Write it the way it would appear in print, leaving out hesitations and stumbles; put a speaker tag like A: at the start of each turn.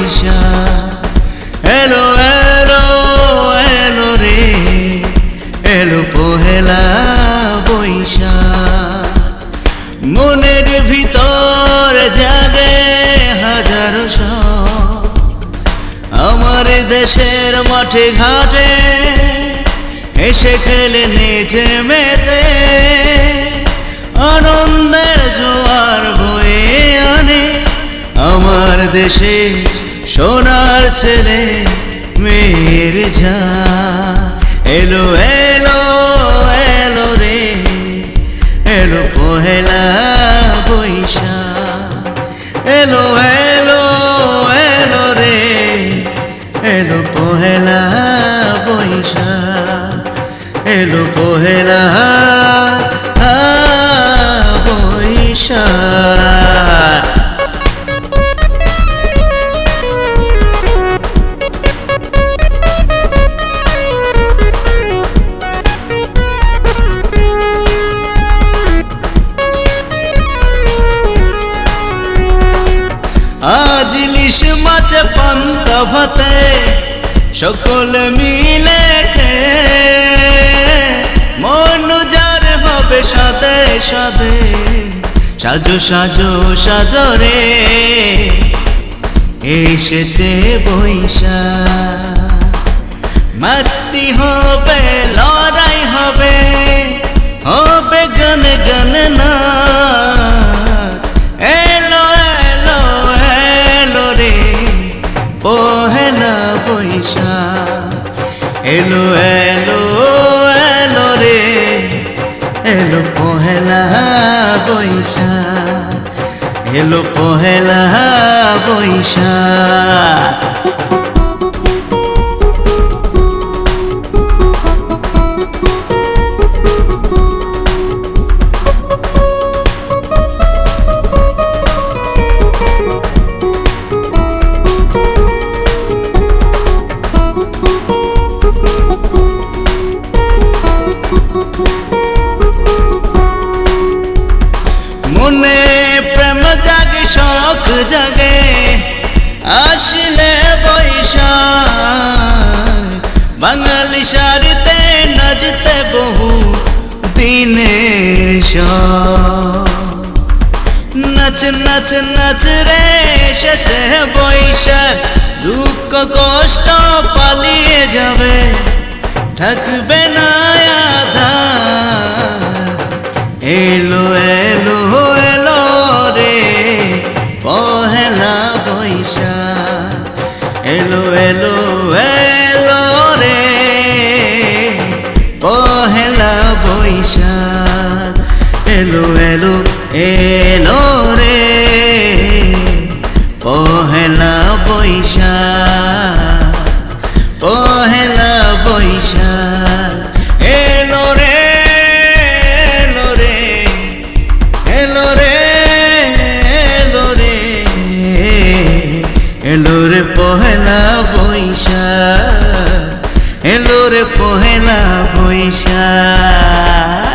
A: বৈশাখ এলো এলো এলো রে এলো পহেলা বৈশাখ মনের ভিতর জাগে হাজারো শখ আমার দেশের মাঠে ঘাটে এসে খেলে নেচে মেতে আনন্দের জোয়ার বয়ে আনে আমার দেশে সোনার ছেলে মেয়ের ঝাঁক এলো এলো এলো রে এলো পহেলা বৈশাখ এলো এলো এলো রে এলো পহেলা বৈশাখ এলো পহেলা বৈশাখ আজ ইলিশ মাছ পান্তা ভাতে সকলে মিলে খেয়ে মন যার হবে সাথে সাথে সাজো সাজো সাজরে এসেছে বৈশাখ মস্তি হবে লড়াই হবে হবে গান গান নাচ এলো এলো এলো রে পহেলা বৈশাখ এলো এলো এলো রে এলো পহেলা বৈশাখ এলো পহেলা বৈশাখ মনে প্রেম জাগে শখ জাগে আসলে বৈশাখ বাঙালি সারিতে নাচতে বহু দিনের শখ নাচ নাচ নাচ রে এসেছে বৈশাখ দুঃখ কষ্ট পালিয়ে যাবে থাকবে না আধার এলো এলো এলো রে পহেলা বৈশাখ এলো এলো এলো রে পহেলা বৈশাখ এলো এলো এলো রে পহেলা বৈশাখ পহেলা বৈশাখ এলো রে এলো রে পহেলা বৈশাখ এলো রে পহেলা বৈশাখ।